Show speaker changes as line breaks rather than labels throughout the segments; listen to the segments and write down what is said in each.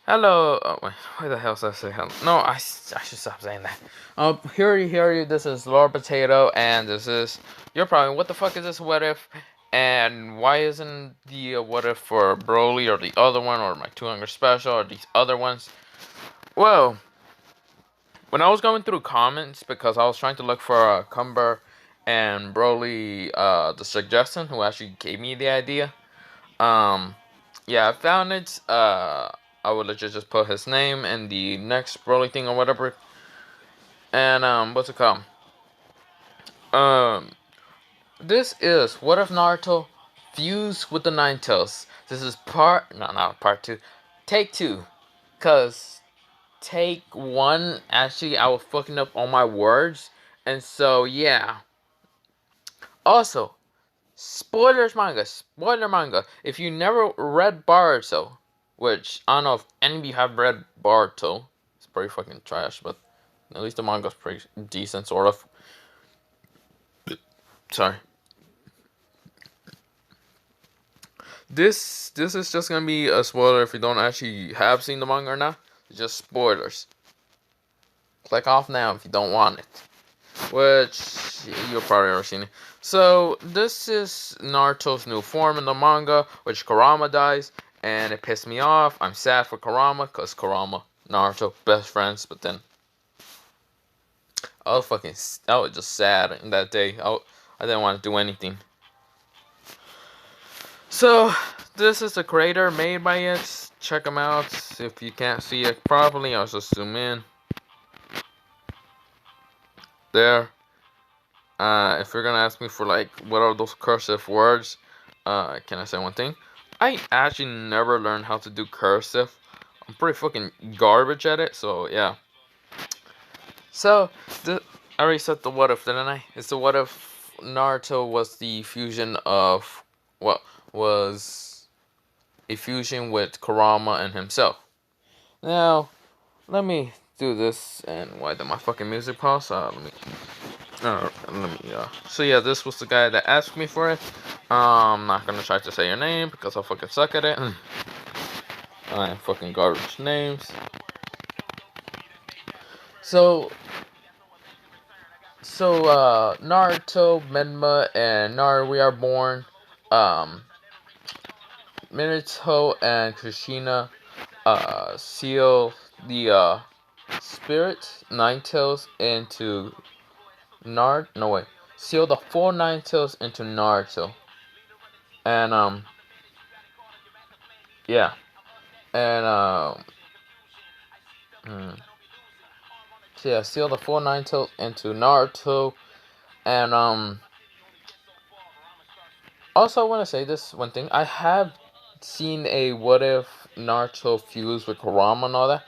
Hello. Oh, wait, why the hell did I say hello? No, I should stop saying that. Here, this is Lord Potato, and this is. You're probably, what the fuck is this what if? And why isn't the what if for Broly or the other one, or my 200 special, or these other ones? Well, when I was going through comments, because I was trying to look for Cumber and Broly, the suggestion, who actually gave me the idea. Um, yeah, I found it. I would legit just put his name in the next Broly thing or whatever. And what's it called? Um, this is what if Naruto fused with the Nine Tails. This is not part two, take two, cause take one actually I was fucking up all my words, and so yeah. Also, spoiler manga. If you never read Boruto, which I don't know if any of you have read Boruto, it's pretty fucking trash, but at least the manga's pretty decent, sort of. Sorry. This is just gonna be a spoiler if you don't actually have seen the manga or not. It's just spoilers. Click off now if you don't want it. Which you've probably already seen it. So this is Naruto's new form in the manga, which Kurama dies, and it pissed me off. I'm sad for Kurama, cause Kurama, Naruto, best friends. But then I was just sad in that day. I didn't want to do anything. So this is the creator made by it. Check them out. If you can't see it properly, I'll just zoom in. There. If you're gonna ask me for like what are those cursive words, can I say one thing? I actually never learned how to do cursive. I'm pretty fucking garbage at it, so yeah. So I already said the what if, didn't I? It's the what if Naruto was the fusion of what was a fusion with Kurama and himself. Now, let me do this, and why did my fucking music pause? So yeah, this was the guy that asked me for it. I'm not gonna try to say your name because I fucking suck at it. I fucking garbage names. So, Naruto, Menma, and Naru are born. Um, Minato and Kushina, seal the, spirit Nine Tails into no wait, seal the four Nine Tails into Naruto. And, yeah. And, so yeah, seal the four Nine Tails into Naruto. And, also I want to say this one thing. I have seen a what if Naruto fused with Kurama and all that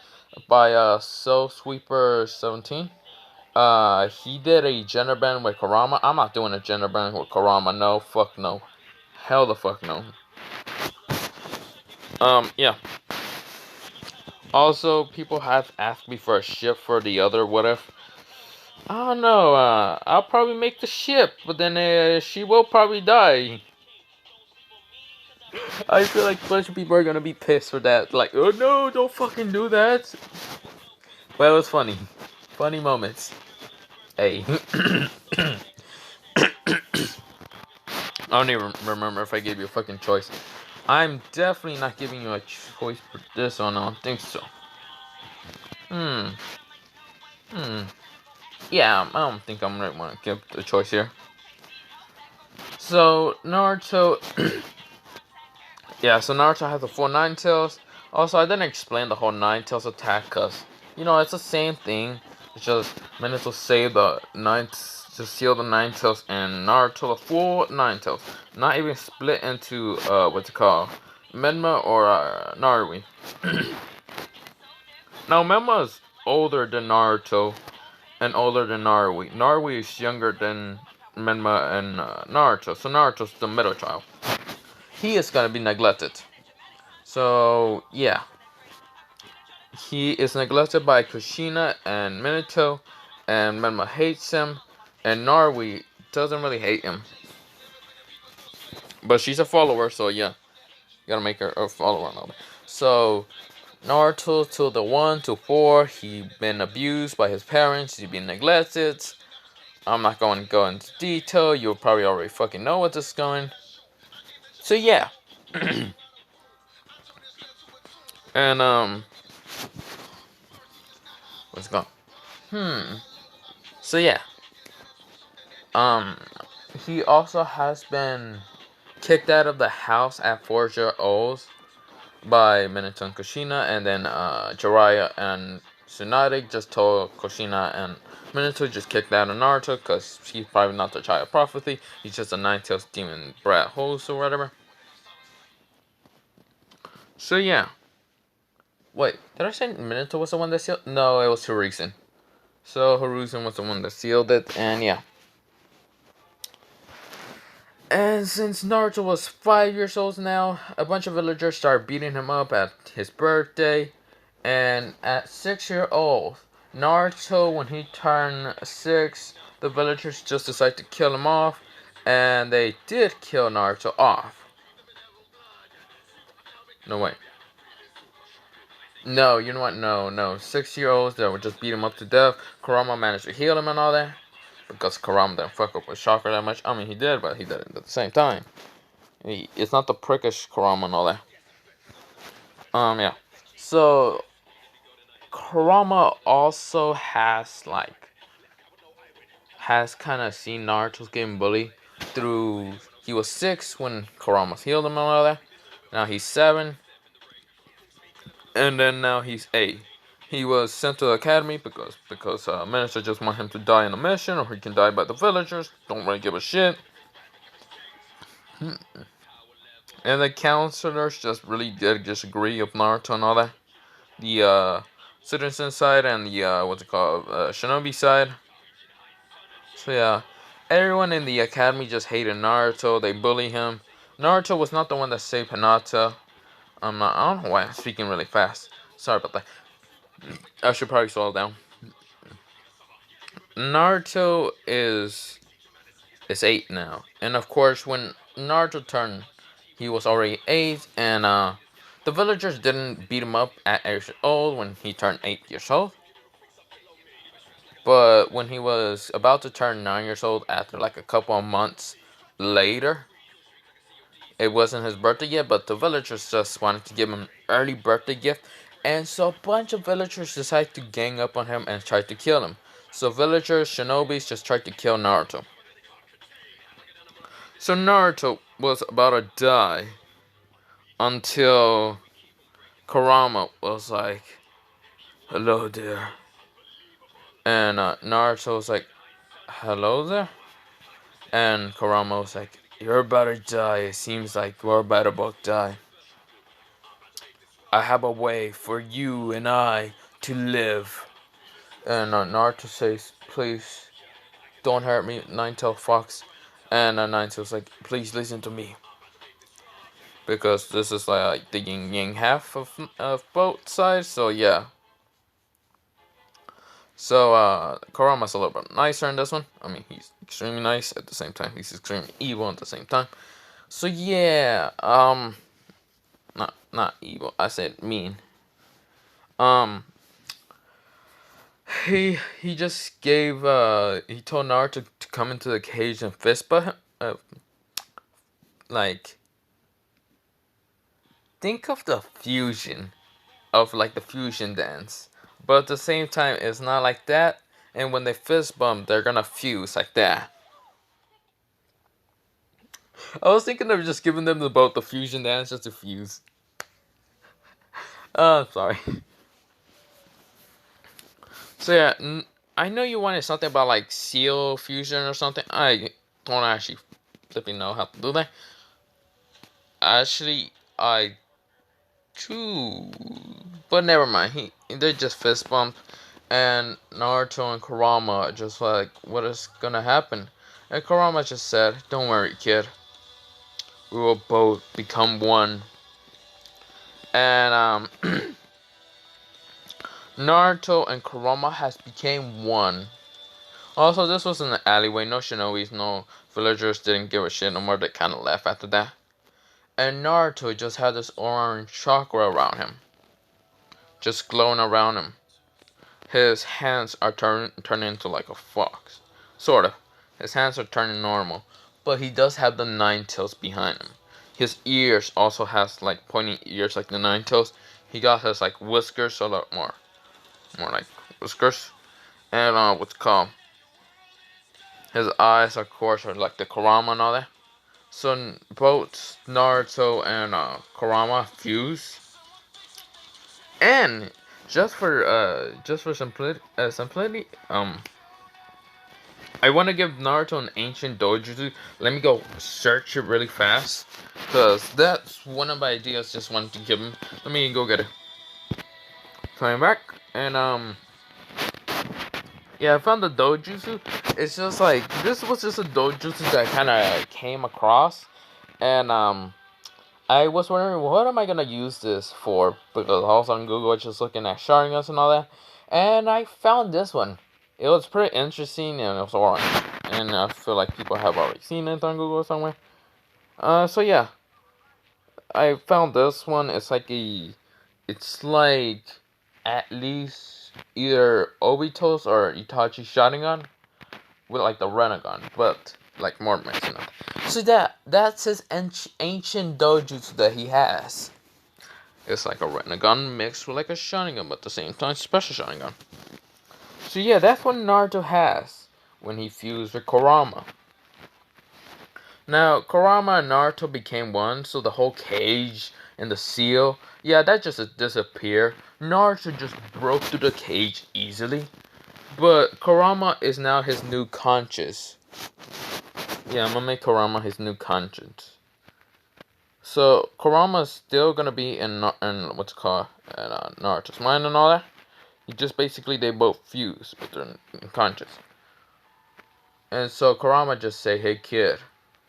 by, Soul Sweeper 17. He did a gender bend with Kurama. I'm not doing a gender bend with Kurama. No, fuck no. Hell the fuck no. Yeah. Also, people have asked me for a ship for the other what if. I don't know, I'll probably make the ship, but then she will probably die. I feel like a bunch of people are gonna be pissed for that. Like, oh no, don't fucking do that. Well, it was funny. Funny moments. Hey. I don't even remember if I gave you a fucking choice. I'm definitely not giving you a choice for this one. I don't think so. Hmm. Yeah, I don't think I'm gonna want to give the choice here. So Naruto, yeah. So Naruto has the four Nine Tails. Also, I didn't explain the whole Nine Tails attack, cause you know it's the same thing. It's just Minato save the nine, to seal the Nine Tails, and Naruto the full Nine Tails. Not even split into what's it called, Menma or Narui. Now Menma is older than Naruto and older than Narui. Narui is younger than Menma and Naruto, so Naruto's the middle child. He is gonna be neglected. So yeah, he is neglected by Kushina and Minato, and Menma hates him, and Narui doesn't really hate him, but she's a follower, so yeah, you gotta make her a follower now. So Naruto to the 1 to 4, he been abused by his parents, he been neglected. I'm not going to go into detail, you'll probably already fucking know what this is going. So yeah. And what's going? So yeah. He also has been kicked out of the house at 4 years old by Minato and Kushina, and then Jiraiya and Tsunade just told Kushina and Minato just kicked out of Naruto because he's probably not the child of prophecy. He's just a nine-tailed demon brat host or whatever. So yeah. Wait, did I say Minato was the one that sealed? No, it was Hiruzen. So Hiruzen was the one that sealed it, and yeah. And since Naruto was 5 years old now, a bunch of villagers started beating him up at his birthday. And at 6 years old, Naruto, when he turned 6, the villagers just decided to kill him off. And they did kill Naruto off. No, wait. No, you know what? No. 6-year-olds that would just beat him up to death. Kurama managed to heal him and all that. Because Kurama didn't fuck up with chakra that much. I mean, he did, but he did it at the same time. It's not the prickish Kurama and all that. Yeah. So, Kurama also has kind of seen Naruto's getting bullied through. He was 6 when Kurama healed him and all that. Now he's 7. And then now he's 8. He was sent to the academy because minister just want him to die in a mission, or he can die by the villagers. Don't really give a shit. And the counselors just really did disagree with Naruto and all that. The citizen side and the shinobi side. So yeah, everyone in the academy just hated Naruto. They bully him. Naruto was not the one that saved Hinata. I don't know why I'm speaking really fast. Sorry about that. I should probably slow down. Naruto is 8 now, and of course when Naruto turned, he was already 8, and the villagers didn't beat him up at 8 years old when he turned 8 years old. But when he was about to turn 9 years old, after like a couple of months later, it wasn't his birthday yet, but the villagers just wanted to give him an early birthday gift. And so a bunch of villagers decided to gang up on him and try to kill him. So villagers, shinobis, just tried to kill Naruto. So Naruto was about to die until Kurama was like, "Hello there." And Naruto was like, "Hello there?" And Kurama was like, "You're about to die. It seems like we're about to both die. I have a way for you and I to live." And Naruto says, "Please, don't hurt me, Nine-Tailed Fox." And Nine-Tail's like, "Please listen to me. Because this is like the yin-yang half of both sides, so yeah." So, Kurama's a little bit nicer in this one. I mean, he's extremely nice at the same time. He's extremely evil at the same time. So yeah, not evil. I said mean. He just gave he told Naruto to come into the cage and fist bump him. Like, think of the fusion of like the fusion dance, but at the same time it's not like that. And when they fist bump, they're gonna fuse like that. I was thinking of just giving them both the fusion dance just to fuse. Sorry. So yeah, I know you wanted something about like seal fusion or something. I don't actually flipping know how to do that. Actually, I do, but never mind. They just fist bump, and Naruto and Kurama are just like, what is gonna happen? And Kurama just said, "Don't worry, kid. We will both become one." And Naruto and Kurama has became one. Also, this was in the alleyway. No shinobis, no villagers didn't give a shit no more. They kind of left after that. And Naruto just had this orange chakra around him. just glowing around him. His hands are turning into like a fox, sort of. His hands are turning normal, but he does have the nine tails behind him. His ears also has like pointy ears like the nine tails. He got his like whiskers, a lot more like whiskers, and what's it called? His eyes, of course, are like the Kurama and all that. So both Naruto and Kurama fuse, and just for simplicity, I want to give Naruto an ancient dojutsu. Let me go search it really fast, cause that's one of my ideas. Just wanted to give him. Let me go get it. Coming back, and yeah, I found the dojutsu. It's just like this was just a dojutsu that I kind of came across, and I was wondering what am I gonna use this for, because I was on Google just looking at Sharingan and all that, and I found this one. It was pretty interesting and it was orange, and I feel like people have already seen it on Google somewhere. So yeah, I found this one. It's like at least either Obito's or Itachi Sharingan with like the Renegon, but like more mentioned. So that's his ancient dojutsu that he has. It's like a Renegon mixed with like a Sharingan, but at the same time special Sharingan. So yeah, that's what Naruto has when he fused with Kurama. Now, Kurama and Naruto became one, so the whole cage and the seal, yeah, that just disappeared. Naruto just broke through the cage easily. But Kurama is now his new conscience. Yeah, I'm gonna make Kurama his new conscience. So Kurama's still gonna be in what's it called, in Naruto's mind and all that. He just basically they both fuse, but they're conscious. And so Kurama just say, "Hey kid,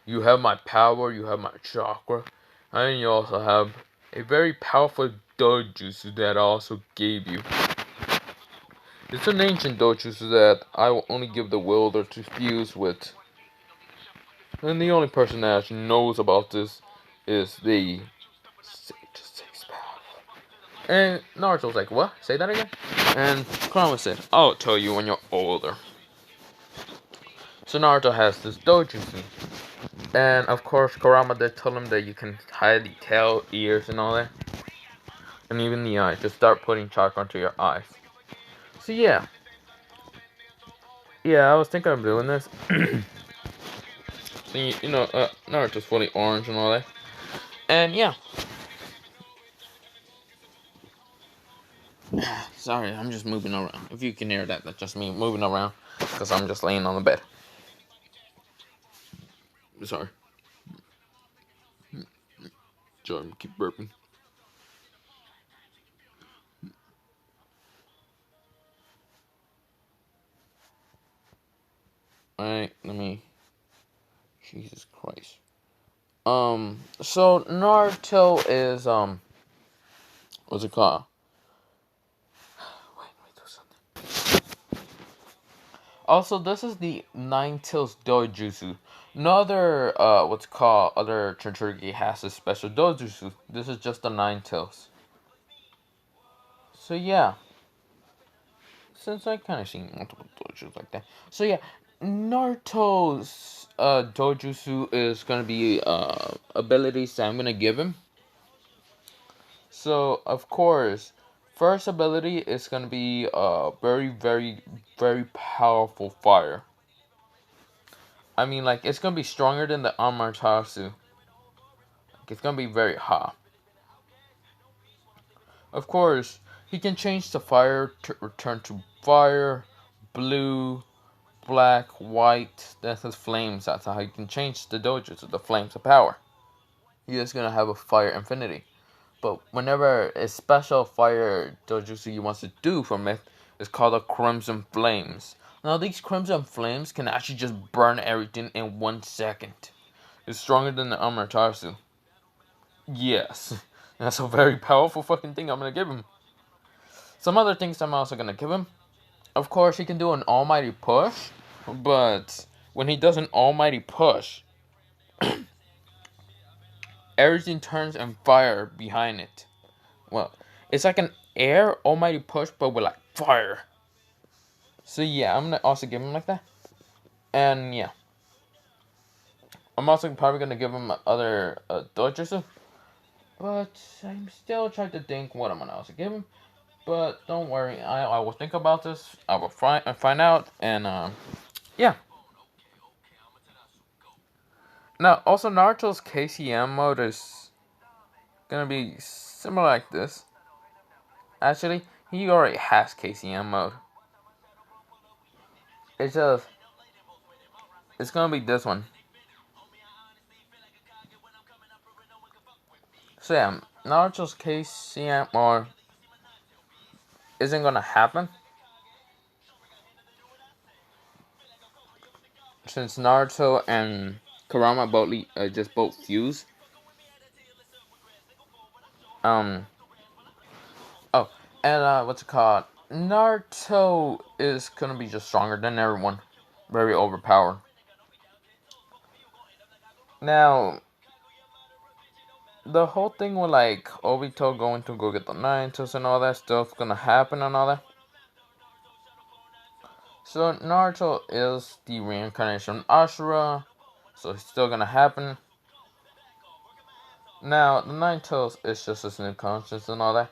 you have my power, you have my chakra, and you also have a very powerful dojutsu that I also gave you. It's an ancient dojutsu that I will only give the wielder to fuse with. And the only person that actually knows about this is the Six Path." And Naruto was like, "What? Say that again?" And Kurama said, "I'll tell you when you're older." So Naruto has this dojutsu. And of course, Kurama did tell him that you can hide the tail, ears, and all that. And even the eyes. Just start putting chakra onto your eyes. So yeah. Yeah, I was thinking of doing this. So you know, Naruto's fully orange and all that. And yeah. Sorry, I'm just moving around. If you can hear that, that's just me moving around. Because I'm just laying on the bed. Sorry. Sorry, keep burping. Alright, let me... Jesus Christ. So Naruto is, what's it called? Wait, do something. Also, this is the Nine Tails Dojutsu. No other, what's it called, other Jinchuriki has a special Dojutsu. This is just the Nine Tails. So yeah. Since I kind of seen multiple dojutsu like that. So yeah, Naruto's dojutsu is gonna be abilities that I'm gonna give him. So of course, first ability is gonna be very very very powerful fire. I mean, like it's gonna be stronger than the Amaterasu. Like, it's gonna be very hot. Of course, he can change the fire to return to fire, blue, black, white. That's his flames. That's how he can change the dojo to the flames of power. He is gonna have a fire infinity. But whenever a special fire dojutsu he wants to do from it is called a Crimson Flames. Now these Crimson Flames can actually just burn everything in 1 second. It's stronger than the Amaterasu. Yes. That's a very powerful fucking thing I'm gonna give him. Some other things I'm also gonna give him. Of course, he can do an almighty push, but when he does an almighty push, everything turns on fire behind it. Well, it's like an air almighty push, but with like fire. So yeah, I'm gonna also give him like that. And yeah, I'm also probably gonna give him other dojutsu. But I'm still trying to think what I'm gonna also give him. But don't worry, I will think about this. I will find out, and yeah. Now also Naruto's KCM mode is gonna be similar like this. Actually, he already has KCM mode. It's just it's gonna be this one. So yeah, Naruto's KCM mode isn't gonna happen since Naruto and Kurama both fuse. Um. Oh, and what's it called? Naruto is gonna be just stronger than everyone, very overpowered. Now, the whole thing with like Obito going to go get the nine tails and all that stuff gonna happen and all that. So Naruto is the reincarnation of Ashura, so it's still gonna happen. Now the nine tails is just his new conscience and all that,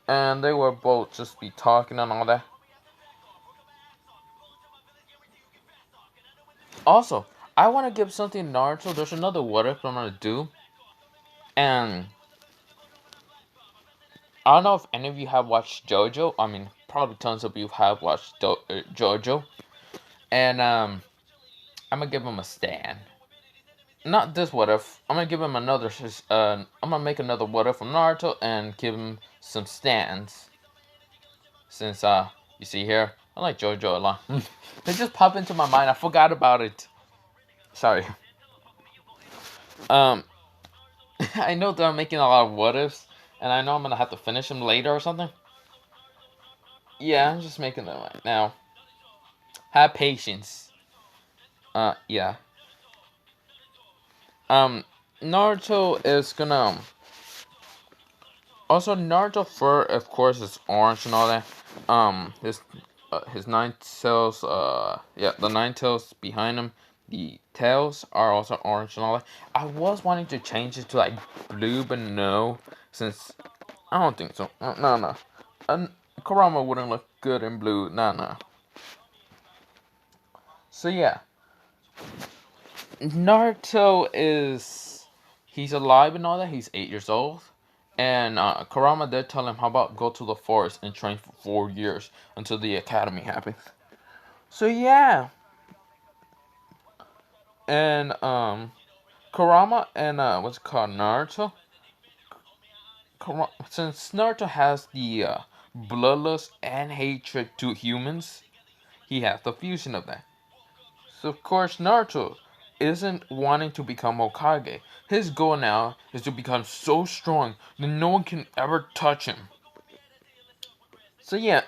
and they will both just be talking and all that. Also, I want to give something to Naruto. There's another what if I'm gonna do, and I don't know if any of you have watched JoJo. I mean, probably tons of you have watched JoJo, and I'm gonna give him a stand. Not this what if. I'm gonna give him another. I'm gonna make another what if from Naruto and give him some stands. Since you see here, I like JoJo a lot. They just pop into my mind. I forgot about it. Sorry. Um, I know that I'm making a lot of what ifs, and I know I'm gonna have to finish them later or something. Yeah, I'm just making them right now. Have patience. Yeah. Um, Naruto is gonna. Also, Naruto fur, of course, is orange and all that. His nine tails. Yeah, the nine tails behind him. The tails are also orange and all that. I was wanting to change it to like blue, but no, since I don't think so. No. Kurama wouldn't look good in blue. No. So yeah, Naruto he's alive and all that. He's 8 years old, and Kurama did tell him, "How about go to the forest and train for 4 years until the academy happens?" So yeah, and Kurama and what's it called Naruto. Since Naruto has the bloodlust and hatred to humans, he has the fusion of that. So of course Naruto isn't wanting to become Hokage. His goal now is to become so strong that no one can ever touch him. So yeah.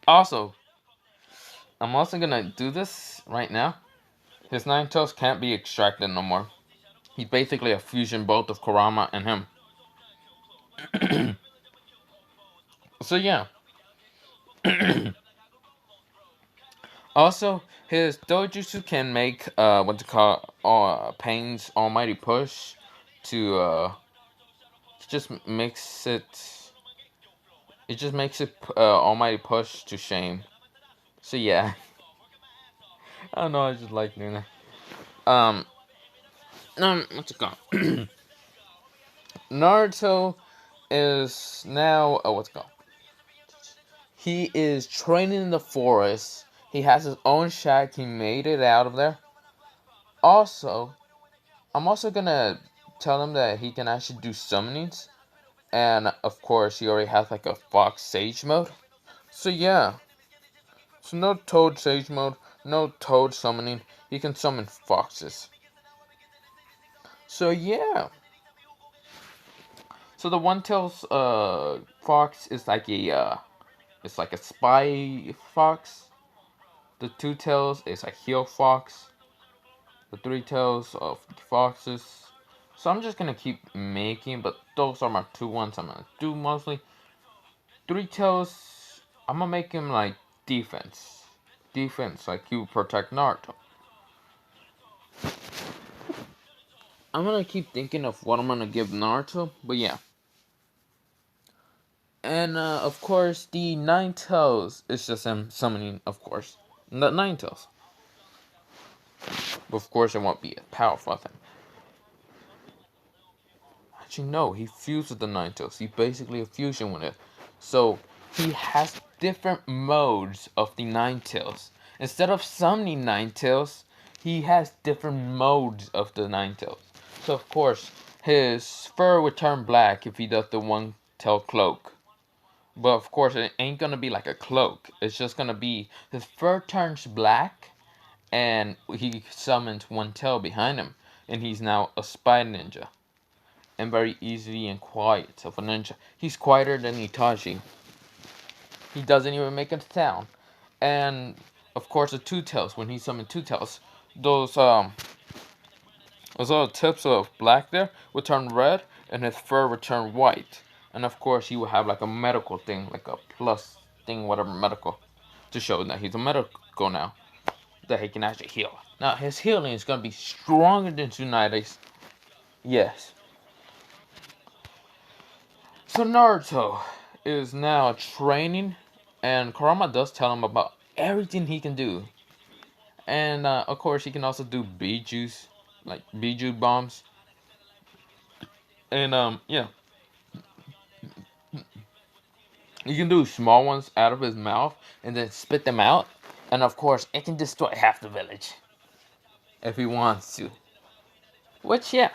Also, I'm also gonna do this right now. His nine tails can't be extracted no more. He's basically a fusion both of Kurama and him. So yeah. Also, his dojutsu can make what's it called Pain's almighty push to just makes it just makes it almighty push to shame. So yeah, I don't know. I just like doing that. Um, what's it called? Naruto is now what's it called? He is training in the forest. He has his own shack. He made it out of there. Also, I'm also gonna tell him that he can actually do summonings. And of course, he already has like a Fox Sage mode. So yeah. So no Toad Sage mode, no Toad summoning. He can summon foxes. So yeah. So the one tails fox is like a it's like a spy fox. The two tails is a heel fox. The three tails of foxes. So I'm just gonna keep making, but those are my two ones I'm gonna do mostly. Three tails. I'm gonna make him like defense. Defense, like you protect Naruto. I'm gonna keep thinking of what I'm gonna give Naruto, but yeah. And of course, the nine tails is just him summoning, of course, the nine tails. But of course, it won't be as powerful as him. Actually, no, he fused with the nine tails. He basically a fusion with it. So he has different modes of the nine tails. Instead of summoning nine tails, he has different modes of the nine tails. So of course, his fur would turn black if he does the one tail cloak. But of course, it ain't gonna be like a cloak. It's just gonna be his fur turns black, and he summons one tail behind him, and he's now a spy ninja, and very easy and quiet of a ninja. He's quieter than Itachi. He doesn't even make a sound. And of course, the two tails. When he summoned two tails, those little tips of black there would turn red, and his fur would turn white. And of course, he would have like a medical thing, like a plus thing, whatever medical, to show that he's a medical now, that he can actually heal. Now, his healing is gonna be stronger than Tsunades. Yes. So Naruto is now training, and Kurama does tell him about everything he can do. And of course, he can also do bee juice, like bee juice bombs. And yeah, you can do small ones out of his mouth and then spit them out. And of course, it can destroy half the village if he wants to. Which, yeah,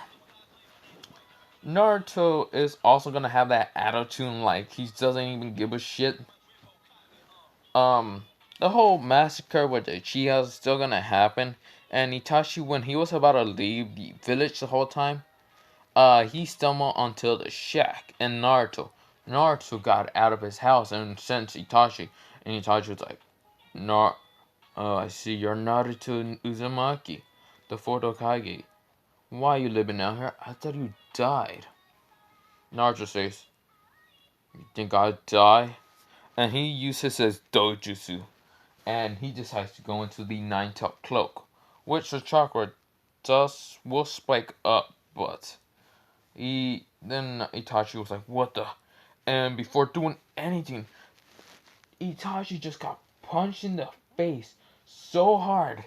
Naruto is also gonna have that attitude like he doesn't even give a shit. The whole massacre with the Uchiha is still gonna happen. And Itachi, when he was about to leave the village the whole time, he stumbled onto the shack, and Naruto got out of his house and sent Itachi, and Itachi was like, I see you're Naruto Uzumaki, the fourth Hokage. Why are you living out here? I thought you died. Naruto says, you think I'd die? And he uses his dojutsu, and he decides to go into the nine-tailed cloak, which the chakra will spike up, but then Itachi was like, what the? And before doing anything, Itachi just got punched in the face so hard,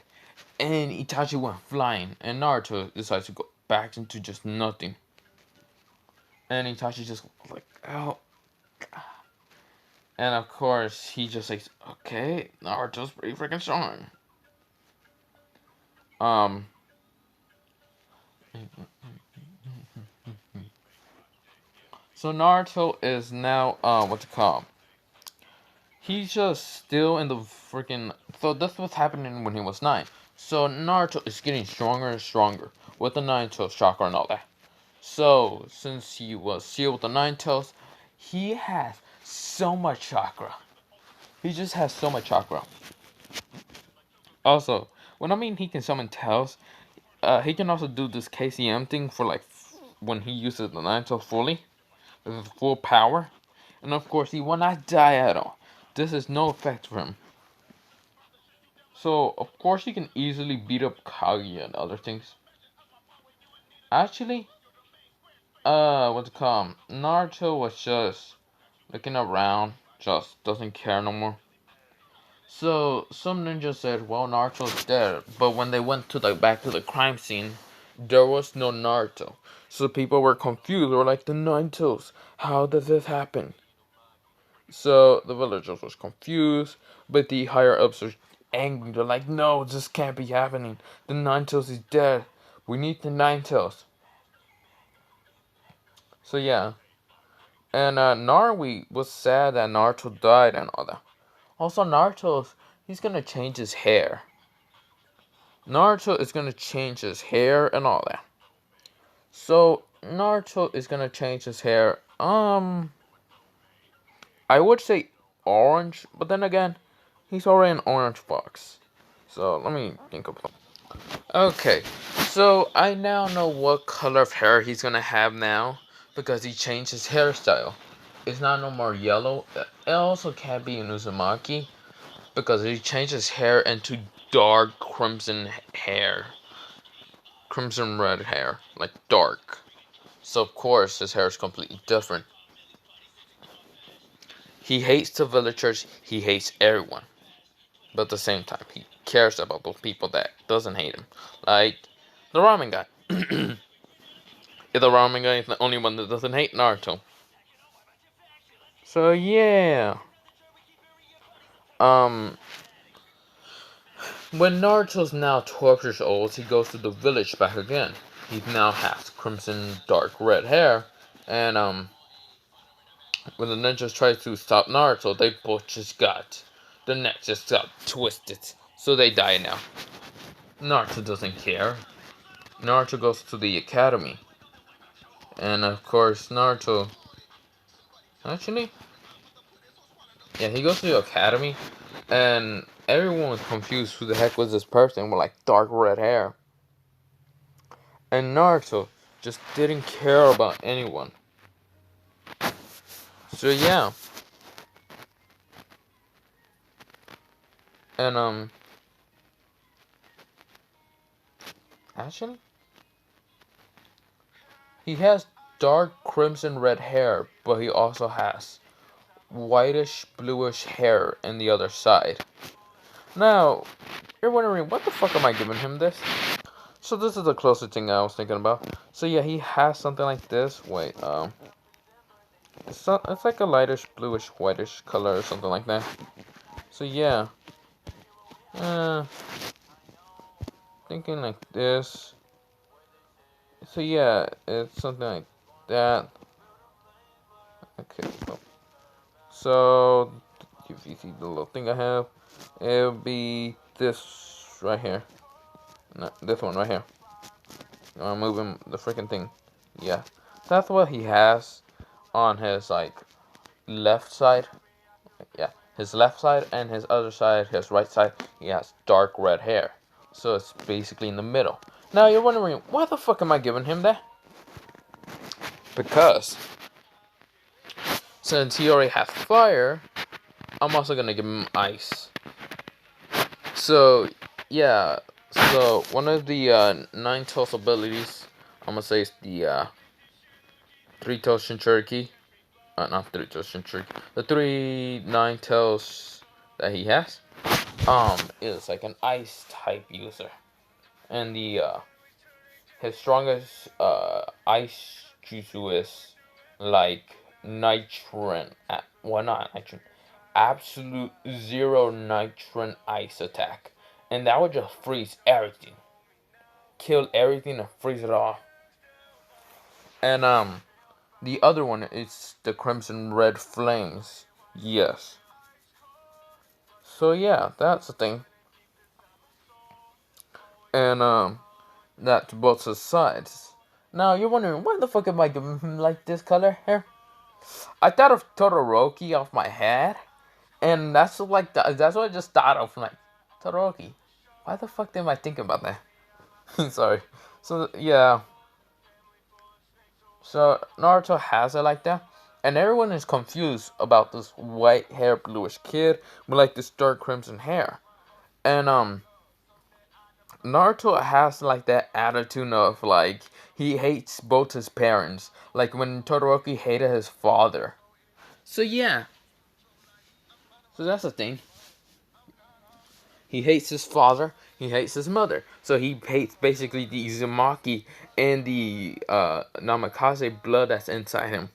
and Itachi went flying, and Naruto decides to go back into just nothing. And Itachi just like, oh. And of course, he just says, okay, Naruto's pretty freaking strong. Um, so Naruto is now, what's it called? He's just still in the freaking. So that's what's happening when he was 9. So Naruto is getting stronger and stronger with the 9 tails chakra and all that. So since he was sealed with the 9 tails, he has so much chakra. He just has so much chakra. Also, when I mean he can summon tails, he can also do this KCM thing for like when he uses the 9 tails fully, with full power. And of course, he will not die at all. This is no effect for him. So, of course, he can easily beat up Kage and other things. Actually, what's it called? Naruto was just looking around, just doesn't care no more. So, some ninjas said, well, Naruto's dead. But when they went to back to the crime scene, there was no Naruto. So people were confused. They were like, the Nine Tails, how does this happen? So the villagers was confused, but the higher ups were angry. They're like, no, this can't be happening. The Nine Tails is dead. We need the Nine Tails. So yeah. And Narwi was sad that Naruto died and all that. Also, he's gonna change his hair. Naruto is gonna change his hair and all that. So Naruto is gonna change his hair. I would say orange, but then again, he's already an orange fox. So let me think of something. Okay, so I now know what color of hair he's gonna have now because he changed his hairstyle. it's not no more yellow. It also can't be an Uzumaki because he changed his hair into dark crimson hair. Crimson red hair. Like dark. So of course his hair is completely different. He hates the villagers, he hates everyone. But at the same time, he cares about those people that doesn't hate him. Like the ramen guy. The ramen guy is the only one that doesn't hate Naruto. So yeah. Um when Naruto's now 12 years old, he goes to the village back again. He now has crimson dark red hair. And when the ninjas try to stop Naruto, they both just got the neck just got twisted. So they die now. Naruto doesn't care. Naruto goes to the academy. And of course, Naruto. Actually, yeah, he goes to the academy. And everyone was confused who the heck was this person with like dark red hair. And Naruto just didn't care about anyone. So yeah. And actually, he has dark crimson red hair, but he also has whitish bluish hair in the other side. Now, you're wondering, what the fuck am I giving him this? So this is the closest thing I was thinking about. So yeah, he has something like this. Wait, it's like a lightish bluish whitish color or something like that. So yeah, thinking like this. So yeah, it's something like that. Okay, so if you see the little thing I have, it'll be this right here. No, this one right here. I'm moving the freaking thing. Yeah, that's what he has on his like left side. Yeah, his left side and his other side, his right side, he has dark red hair. So it's basically in the middle. Now you're wondering, why the fuck am I giving him that? Because since he already has fire, I'm also gonna give him ice. So yeah, so one of the 9 toes abilities, I'm gonna say is the 3 toes Shinchuriki. Not 3 toes Shinchuriki. The 3 9 toes that he has. Is like an ice type user. And the his strongest ice jutsu is like nitrin. Well, not nitrin. Absolute zero nitrin ice attack. And that would just freeze everything. Kill everything and freeze it off. And the other one is the crimson red flames. Yes. So yeah, that's the thing. And that's both his sides. Now you're wondering, why the fuck am I giving him like this color hair? I thought of Todoroki off my head, and that's like that's what I just thought of, like Todoroki. Why the fuck am I thinking about that? Sorry. So yeah. So Naruto has it like that, and everyone is confused about this white hair bluish kid with like this dark crimson hair, and Naruto has like that attitude of like he hates both his parents, like when Todoroki hated his father. So yeah, so that's the thing. He hates his father. He hates his mother. So he hates basically the Uzumaki and the Namikaze blood that's inside him.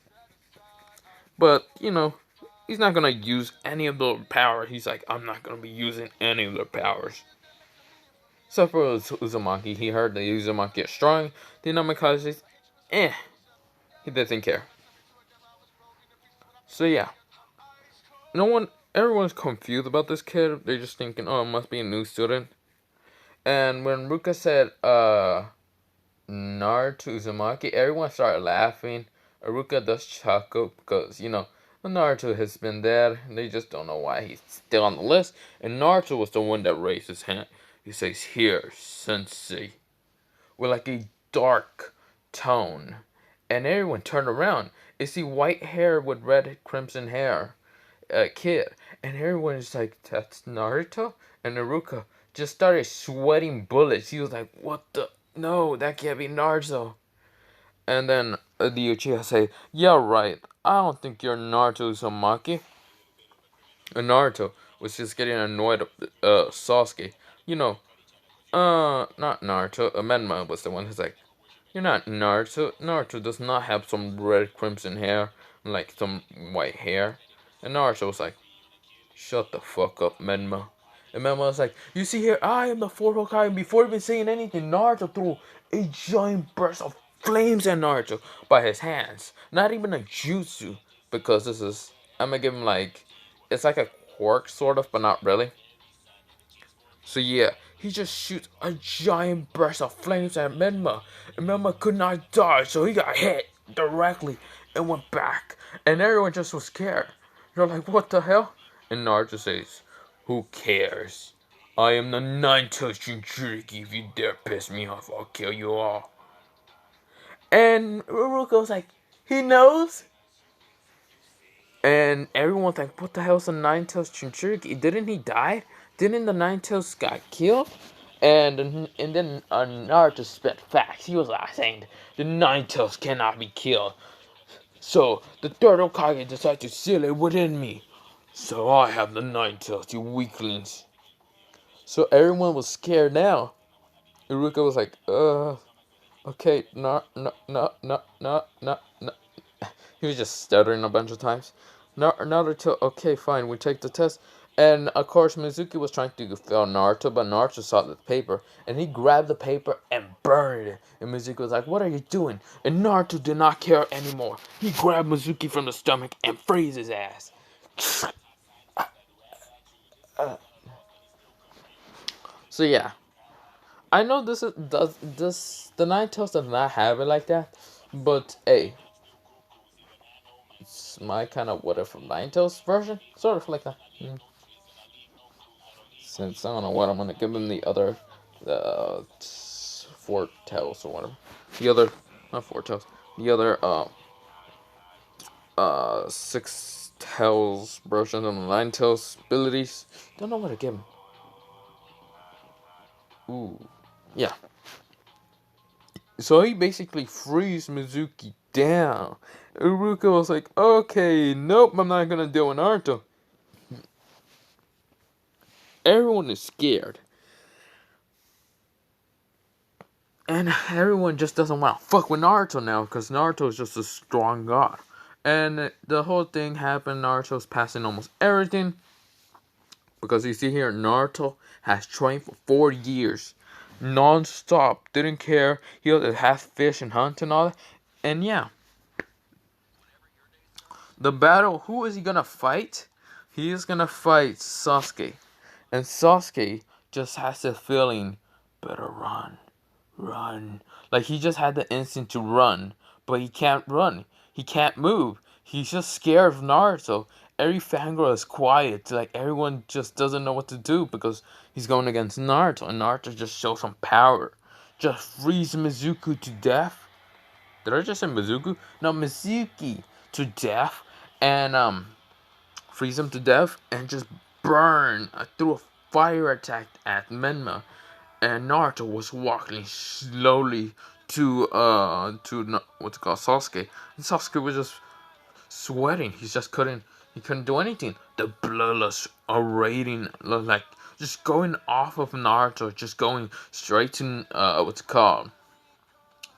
But you know, he's not gonna use any of the power. He's like, I'm not gonna be using any of the powers. So for Uzumaki, he heard the Uzumaki is strong. The Namikaze, he doesn't care. So yeah, no one, everyone's confused about this kid. They're just thinking, oh, it must be a new student. And when Ruka said, Naruto Uzumaki, everyone started laughing. Aruka does chuckle because, you know, Naruto has been dead. They just don't know why he's still on the list. And Naruto was the one that raised his hand. He says, here, sensei. With like a dark tone. And everyone turned around. It's the white hair with red crimson hair kid, and everyone is like, "That's Naruto." And Naruto just started sweating bullets. He was like, "What the? No, that can't be Naruto." And then the Uchiha say, "Yeah, right. I don't think you're Naruto Uzumaki." And Naruto was just getting annoyed at Sasuke. You know, not Naruto. Menma was the one who's like, "You're not Naruto. Naruto does not have some red crimson hair, like some white hair." And Naruto was like, "Shut the fuck up, Menma." And Menma was like, "You see here, I am the fourth Hokage." Before even saying anything, Naruto threw a giant burst of flames at Naruto by his hands. Not even a jutsu, because this is, I'm gonna give him like, it's like a quirk sort of, but not really. So yeah, he just shoots a giant burst of flames at Menma, and Menma could not dodge, so he got hit directly and went back, and everyone just was scared. They're like, "What the hell?" And Naruto says, "Who cares? I am the Naruto Jinchuriki. If you dare piss me off, I'll kill you all." And Uruko's like, "He knows?" And everyone's like, "What the hell's a Nine-Tails Jinchuriki? Didn't he die? Didn't the Nine-Tails got killed?" And then Naruto spit facts. He was like saying the Nine-Tails cannot be killed. So the third Hokage decided to seal it within me. So I have the Nine-Tails, you weaklings. So everyone was scared now. Iruka was like, okay, no, no, no, no, no, no, no. He was just stuttering a bunch of times. Naruto, okay, fine, we take the test. And of course, Mizuki was trying to fail Naruto, but Naruto saw the paper, and he grabbed the paper and burned it. And Mizuki was like, "What are you doing?" And Naruto did not care anymore. He grabbed Mizuki from the stomach and freeze his ass. So yeah, I know does the Nine Tails does not have it like that, but hey, it's my kind of what if Nine Tails version, sort of like that. Since I don't know what I'm gonna give him the other, the four tails or whatever, the other not four tails, the other six tails version of the Nine Tails abilities. Don't know what to give him. Ooh, yeah. So he basically frees Mizuki down. Uruka was like, "Okay, nope, I'm not gonna deal with Naruto." Everyone is scared. And everyone just doesn't want to fuck with Naruto now, because Naruto is just a strong god. And the whole thing happened, Naruto's passing almost everything. Because you see here, Naruto has trained for 4 years. Non-stop, didn't care. He had half fish and hunt and all that. And yeah. The battle, who is he gonna fight? He is gonna fight Sasuke. And Sasuke just has the feeling, better run, run. Like he just had the instinct to run, but he can't run. He can't move. He's just scared of Naruto. Every fangirl is quiet. Like everyone just doesn't know what to do because he's going against Naruto, and Naruto just shows some power. Just freeze Mizuki to death. Did I just say Mizuki? No, Mizuki to death, and freeze him to death, and just burn through a fire attack at Menma. And Naruto was walking slowly to what's it called, Sasuke. And Sasuke was just sweating. He couldn't do anything. The bloodlust are raining, like just going off of Naruto, just going straight to what's it called,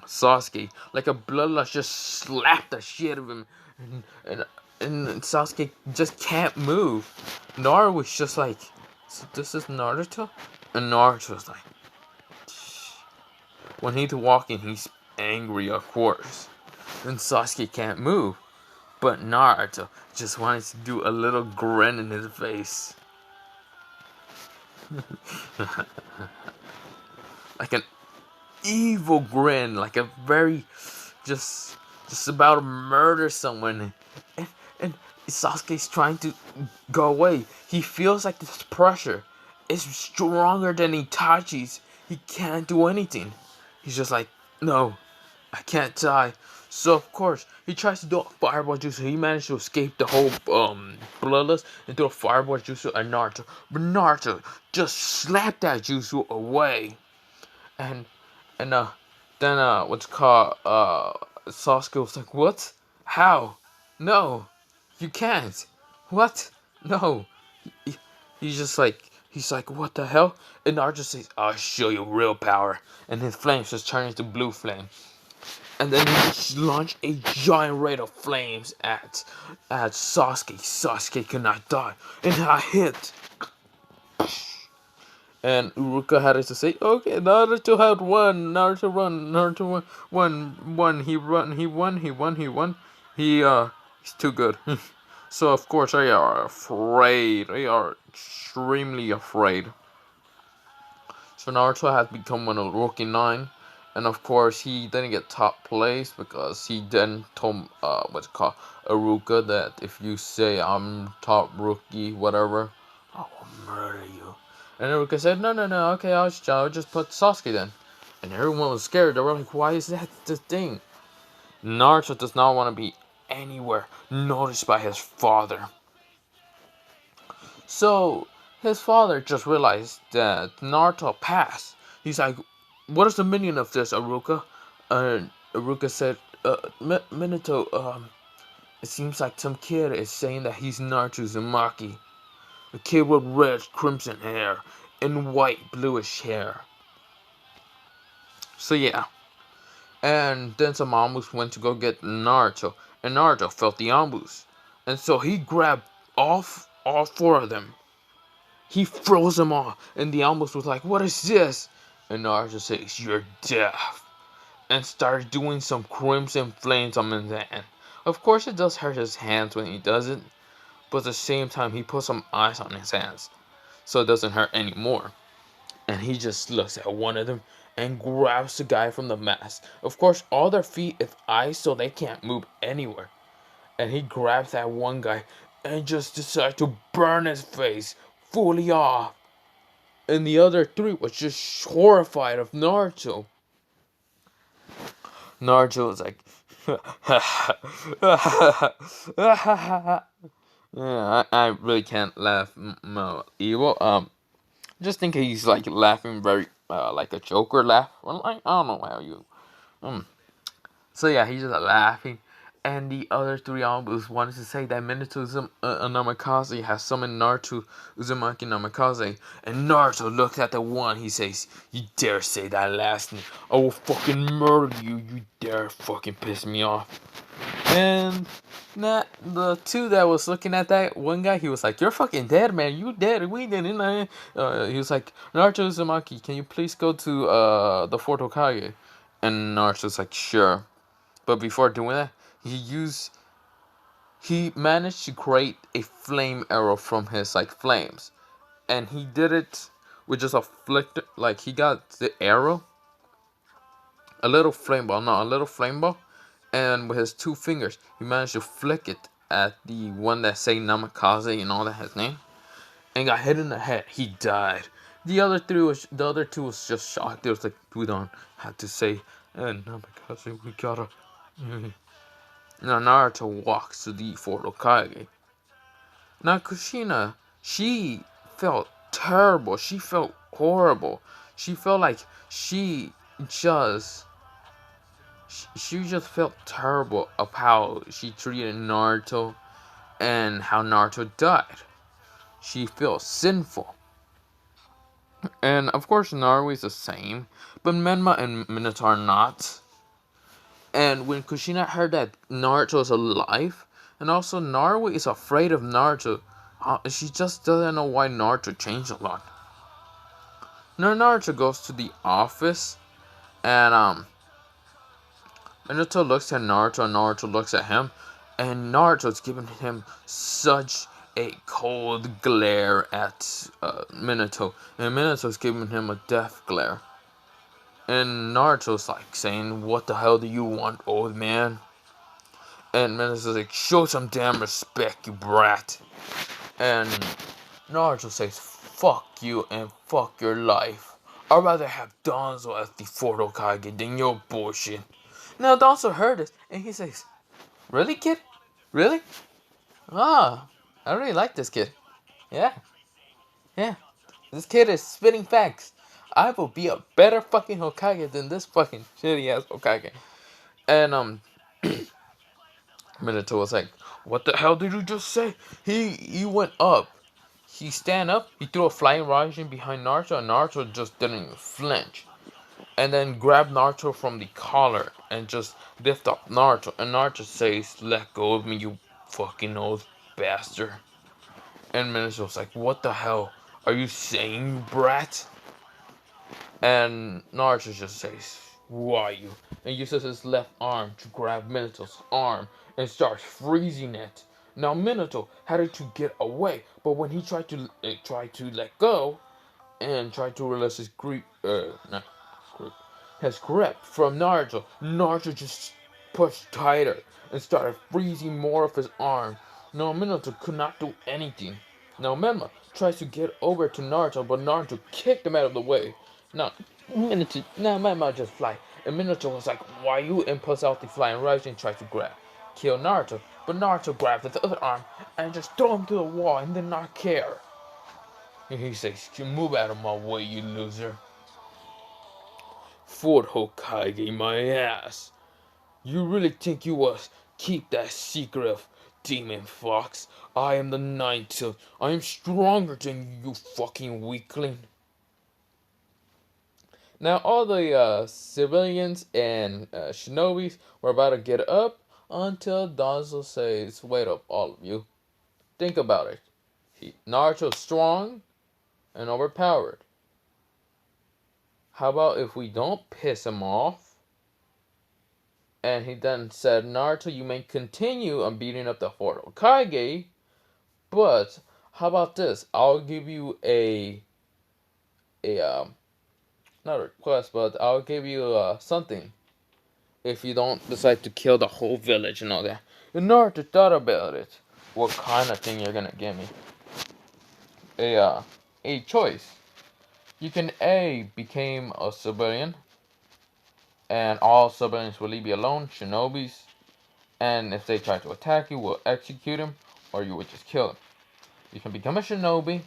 Sasuke. Like a bloodlust just slapped the shit of him, and and Sasuke just can't move. Naruto was just like, "So this is Naruto?" And Naruto's like, when he's walking, he's angry, of course. And Sasuke can't move. But Naruto just wanted to do a little grin in his face. Like an evil grin, like a very just about to murder someone. And Sasuke's trying to go away. He feels like this pressure is stronger than Itachi's. He can't do anything. He's just like, "No, I can't die. So of course he tries to do a fireball jutsu. He managed to escape the whole bloodless and do a fireball jutsu at Naruto. But Naruto just slapped that jutsu away. And and then what's called Sasuke was like, what? How? No, you can't. What? No. He, he's just like he's like, what the hell? And Naruto says, I'll show you real power. And his flames just turn into blue flame. And then he just launched a giant ray of flames at Sasuke. Sasuke could not die. And I hit. And Uruka had to say, okay, Naruto had won. Naruto won. Naruto won. He won. He's too good. So of course they are afraid. They are extremely afraid. So Naruto has become one of the rookie 9. And of course he didn't get top place because he then told what's it called Aruka that if you say I'm top rookie, whatever, I will murder you. And Aruka said, no, okay, I'll just put Sasuke then. And everyone was scared. They were like, why is that the thing? Naruto does not want to be anywhere noticed by his father. So his father just realized that Naruto passed. He's like, what is the meaning of this, Aruka? Aruka said, Minato, it seems like some kid is saying that he's Naruto Uzumaki. A kid with red crimson hair and white bluish hair. So yeah. And then some ambush went to go get Naruto. And Naruto felt the ambush. And so he grabbed all 4 of them. He froze them all. And the ambush was like, what is this? And Naruto says, you're deaf. And started doing some crimson flames on his hand. Of course it does hurt his hands when he does it. But at the same time he put some ice on his hands. So it doesn't hurt anymore. And he just looks at one of them and grabs the guy from the mask. Of course, all their feet is ice, so they can't move anywhere. And he grabs that one guy and just decides to burn his face fully off. And the other 3 was just horrified of Naruto. Naruto was like, yeah, I really can't laugh evil. Just think he's like laughing very like a Joker laugh. Well, I don't know how you. So yeah, he's just laughing, and the other 3 albums wanted to say that Minato Namikaze has summoned Naruto Uzumaki Namikaze, and Naruto looks at the one. He says, "You dare say that last name? I will fucking murder you. You dare fucking piss me off." And the 2 that was looking at that one guy, he was like, "You're fucking dead, man. You dead. We didn't." He was like, "Naruto Uzumaki, can you please go to the Fort Hokage?" And Naruto's like, "Sure." But before doing that, he managed to create a flame arrow from his like flames, and he did it with just a flick. Like he got the arrow, a little flame ball, and with his 2 fingers, he managed to flick it at the one that say Namikaze and all that his name, and got hit in the head. He died. The other 2 was just shocked. They was like, we don't have to say, Namikaze, we gotta. Now Naruto walks to the Fort Hokage. Now Kushina, she felt terrible. She felt horrible. She felt like just she just felt terrible of how she treated Naruto and how Naruto died. She felt sinful. And of course Naruto is the same, but Menma and Minato are not. And when Kushina heard that Naruto is alive, and also Naruto is afraid of Naruto, she just doesn't know why Naruto changed a lot. Now Naruto goes to the office, and Minato looks at Naruto, and Naruto looks at him, and Naruto's giving him such a cold glare at Minato, and Minato's giving him a death glare. And Naruto's like saying, "What the hell do you want, old man?" And Minato's like, "Show some damn respect, you brat." And Naruto says, "Fuck you and fuck your life. I'd rather have Danzo as the Fort Hokage than your bullshit." Now Danzo heard this, and he says, "Really, kid? Really? Ah, I really like this kid. Yeah, yeah. This kid is spitting facts. I will be a better fucking Hokage than this fucking shitty ass Hokage." And Minato was like, "What the hell did you just say?" He went up. He stand up. He threw a flying Raijin behind Naruto, and Naruto just didn't even flinch. And then grabbed Naruto from the collar and just lift up Naruto. And Naruto says, "Let go of me, you fucking old bastard." And Minato was like, "What the hell are you saying, you brat?" And Naruto just says, "Who are you?" And uses his left arm to grab Minato's arm and starts freezing it. Now Minato had to get away, but when he tried to let go and tried to release his his grip from Naruto, Naruto just pushed tighter and started freezing more of his arm. Now Minato could not do anything. Now Menma tries to get over to Naruto, but Naruto kicked him out of the way. Now Menma just fly, and Minato was like, "Why you?" and pulls out the flying Raijin and tries to kill Naruto, but Naruto grabbed the other arm and just threw him to the wall and did not care. And he says, "Move out of my way, you loser." "Fort Hokage, my ass. You really think you was keep that secret of Demon Fox? I am the ninth. I am stronger than you fucking weakling." Now all the civilians and shinobis were about to get up until Danzo says, "Wait up, all of you. Think about it. Naruto's strong and overpowered. How about if we don't piss him off?" And he then said, "Naruto, you may continue on beating up the Fort Hokage, but how about this? I'll give you a not a request, but I'll give you something if you don't decide to kill the whole village and all that." And Naruto thought about it. "What kind of thing you're gonna give me?" A choice. You can A, become a civilian, and all civilians will leave you alone, shinobis, and if they try to attack you, we'll execute them, or you will just kill them. You can become a shinobi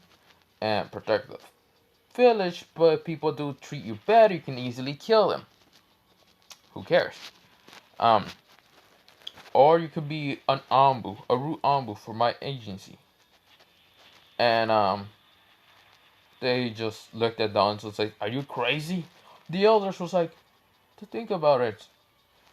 and protect the village, but if people do treat you bad, you can easily kill them. Who cares? Um, or you could be an ambu, a root ambu for my agency. And they just looked at Don and was like, "Are you crazy?" The elders was like, "To think about it."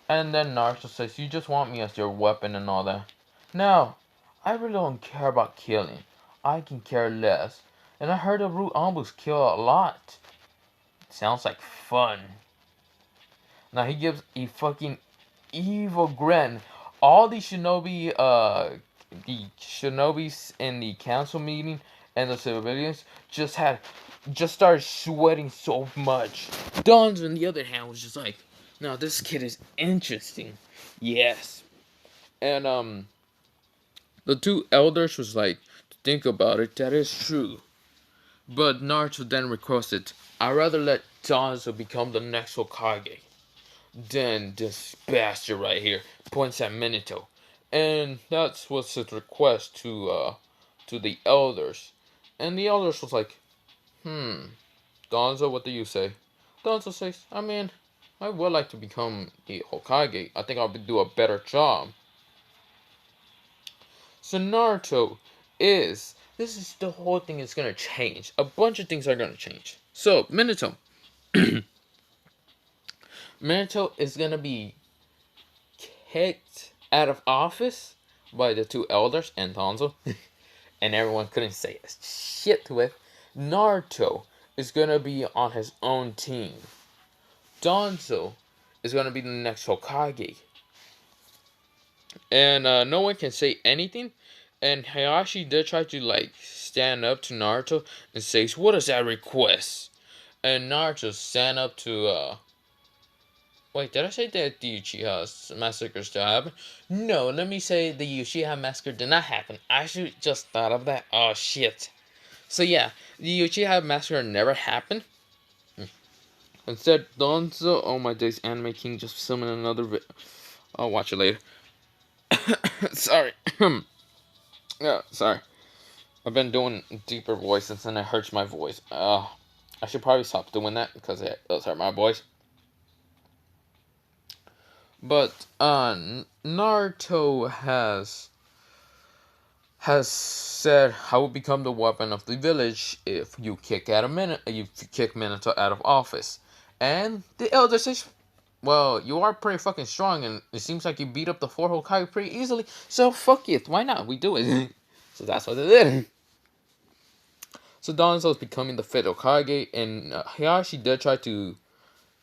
And then Naruto says, "You just want me as your weapon and all that." Now, I really don't care about killing. I can care less. And I heard the root ambus kill a lot. Sounds like fun. Now he gives a fucking evil grin. All the shinobis in the council meeting and the civilians just started sweating so much. Don's on the other hand was just like, "No, this kid is interesting." Yes. And the two elders was like, "To think about it, that is true." But Naruto then requested, "I'd rather let Danzo become the next Hokage than this bastard right here." Points at Minato. And that was his request to the elders. And the elders was like, "Danzo, what do you say?" Danzo says, "I mean, I would like to become a Hokage. I think I'll do a better job." So Naruto this is the whole thing is gonna change. A bunch of things are gonna change. So Minato is gonna be kicked out of office by the two elders and Hanzo, and everyone couldn't say a shit to it. Naruto is gonna be on his own team. Danzo is gonna be the next Hokage, and no one can say anything. And Hayashi did try to like stand up to Naruto and says, "What is that request?" And Naruto stand up to wait, did I say that the Uchiha massacre still happened? No, let me say the Uchiha massacre did not happen. I should just thought of that. Oh shit. So yeah, the Uchiha massacre never happened. Instead, Donzo, oh my days, Anime King just filming another video. I'll watch it later. Sorry. Yeah, sorry. I've been doing deeper voices and it hurts my voice. I should probably stop doing that because it does hurt my voice. But Naruto has said I will become the weapon of the village if you kick Minato out of office. And the elder says, well, you are pretty fucking strong, and it seems like you beat up the four Hokage pretty easily. So fuck it, why not? We do it. So that's what they did. So Danzo is becoming the fifth Hokage, and Hiyashi did try to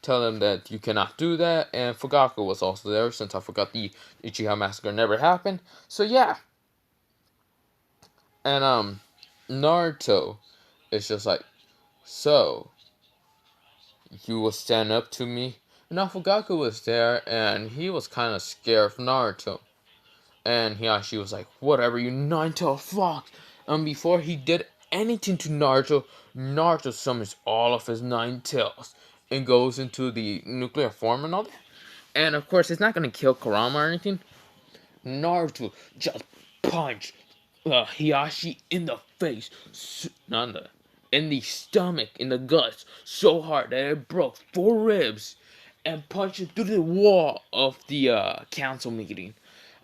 tell him that you cannot do that, and Fugaku was also there since I forgot the Uchiha massacre never happened. So yeah, and Naruto is just like, so you will stand up to me. Now Fugaku was there, and he was kind of scared of Naruto. And Hiyashi was like, whatever, you nine-tailed fox. And before he did anything to Naruto, Naruto summons all of his nine tails and goes into the nuclear form and all that. And of course, it's not going to kill Kurama or anything. Naruto just punched Hiyashi in the face, in the stomach, in the guts, so hard that it broke 4 ribs and punched him through the wall of the council meeting.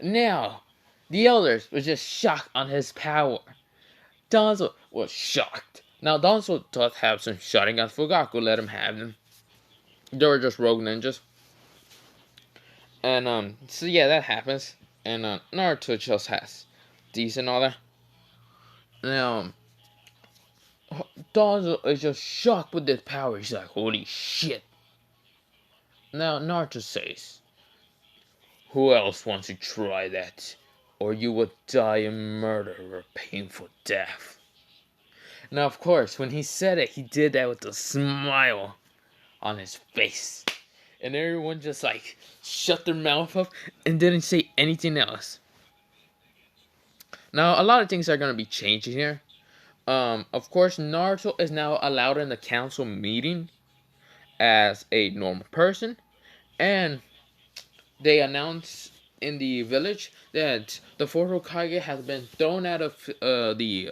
Now, the elders were just shocked on his power. Danzo was shocked. Now, Danzo does have some shotting at Fugaku, let him have them. They were just rogue ninjas. And, so yeah, that happens. And, Naruto just has decent all that. Now, Danzo is just shocked with this power. He's like, holy shit. Now, Naruto says, who else wants to try that? Or you will die a murder or painful death. Now, of course, when he said it, he did that with a smile on his face. And everyone just, like, shut their mouth up and didn't say anything else. Now, a lot of things are going to be changing here. Of course, Naruto is now allowed in the council meeting as a normal person. And they announce in the village that the fourth Hokage has been thrown out of the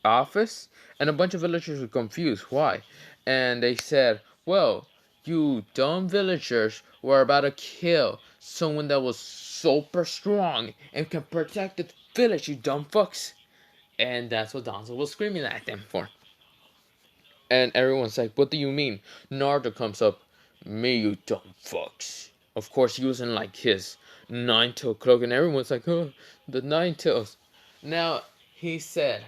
office, and a bunch of villagers were confused why, and they said, well, you dumb villagers were about to kill someone that was super strong and can protect the village, you dumb fucks. And that's what Danzo was screaming at them for. And everyone's like, what do you mean? Naruto comes up, me, you dumb fucks. Of course, using like his nine-tail cloak, and everyone's like, oh, the nine tails. Now, he said,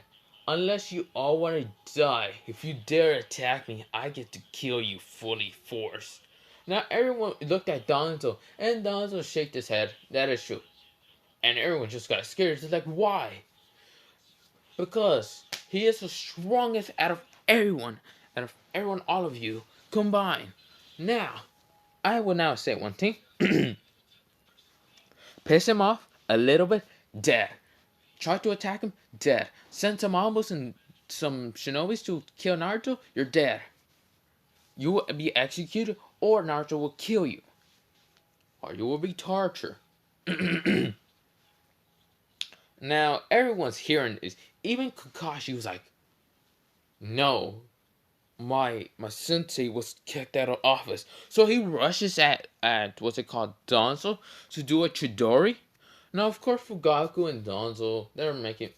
unless you all want to die, if you dare attack me, I get to kill you fully forced. Now, everyone looked at Danzo, and Danzo shook his head. That is true. And everyone just got scared. It's like, why? Because he is the strongest out of everyone, all of you combined. Now, I will now say one thing. Piss him off a little bit, dead. Try to attack him, dead. Send some Ambos and some Shinobis to kill Naruto, you're dead. You will be executed, or Naruto will kill you. Or you will be tortured. Now, everyone's hearing this. Even Kakashi was like, no, my sensei was kicked out of office. So he rushes at what's it called, Danzo, to do a Chidori. Now, of course, Fugaku and Danzo, they're making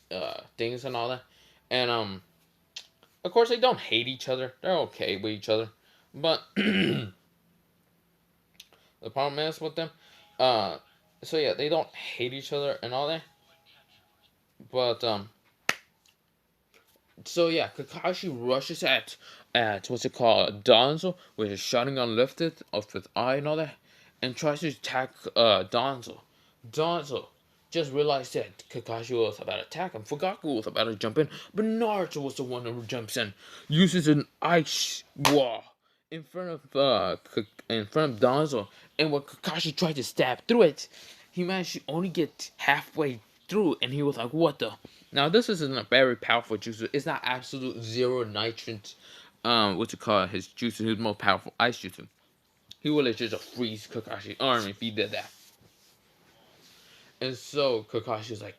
things and all that. And of course, they don't hate each other. They're okay with each other. But the problem is with them. So yeah, they don't hate each other and all that. But so yeah, Kakashi rushes at what's it called, Danzo, with his Sharingan lifted off his eye and all that, and tries to attack Danzo. Danzo just realized that Kakashi was about to attack him. Fugaku was about to jump in, but Naruto was the one who jumps in, uses an ice wall in front of Danzo, and when Kakashi tried to stab through it, he managed to only get halfway through, and he was like, what the? Now, this isn't a very powerful jutsu. It's not absolute zero nitrate what you call it, his jutsu, his most powerful ice jutsu. He would legit just freeze Kakashi's arm if he did that. And so Kakashi was like,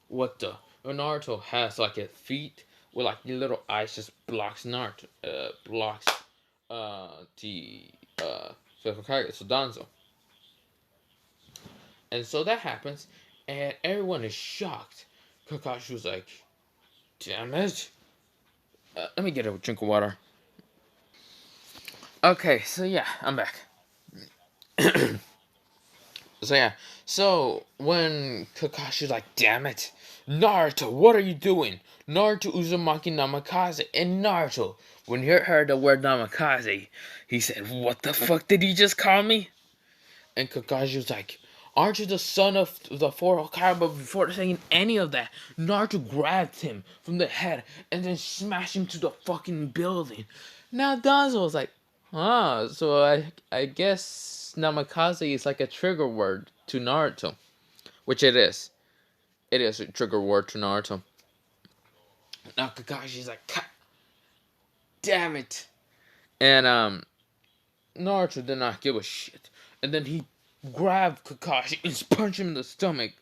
what the? And Naruto has like a feet with like little ice just blocks Naruto, blocks the Hokage, so Danzo. And so that happens, and everyone is shocked. Kakashi was like, damn it. Let me get a drink of water. Okay, so yeah, I'm back. So yeah, so when Kakashi's like, damn it, Naruto, what are you doing? Naruto Uzumaki Namikaze. And Naruto, when he heard the word Namikaze, he said, what the fuck did he just call me? And Kakashi was like, aren't you the son of the four Hokage? But before saying any of that, Naruto grabbed him from the head and then smashed him to the fucking building. Now Danzo was like, so I guess Namikaze is like a trigger word to Naruto. Which it is. It is a trigger word to Naruto. Now Kakashi's like, damn it. And Naruto did not give a shit. And then he grabbed Kakashi and punched him in the stomach.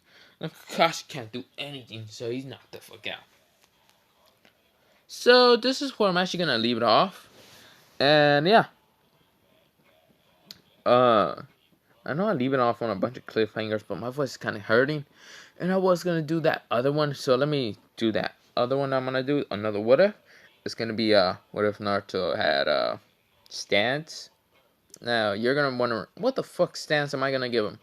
Now Kakashi can't do anything, so he's knocked the fuck out. So this is where I'm actually gonna leave it off. And yeah. I know I leave it off on a bunch of cliffhangers, but my voice is kinda hurting. And I was gonna do that other one, so let me do that other one I'm gonna do, another what if. It's gonna be what if Naruto had stance. Now, you're gonna wonder, what the fuck stance am I gonna give him?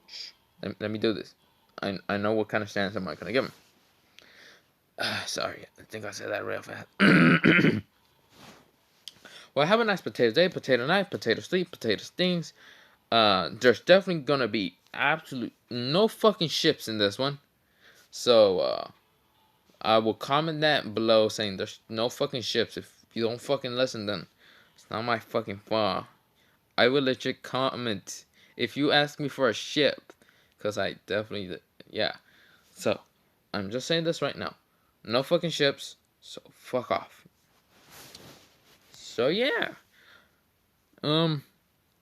Shh, let me do this. I know what kind of stance am I gonna give him. Sorry, I think I said that real fast. Well, have a nice potato day, potato night, potato sleep, potato stings. There's definitely gonna be absolute no fucking ships in this one. So, I will comment that below saying there's no fucking ships. If you don't fucking listen, then it's not my fucking fault. I will legit comment if you ask me for a ship, because I definitely, yeah. So, I'm just saying this right now. No fucking ships, so fuck off. So, yeah.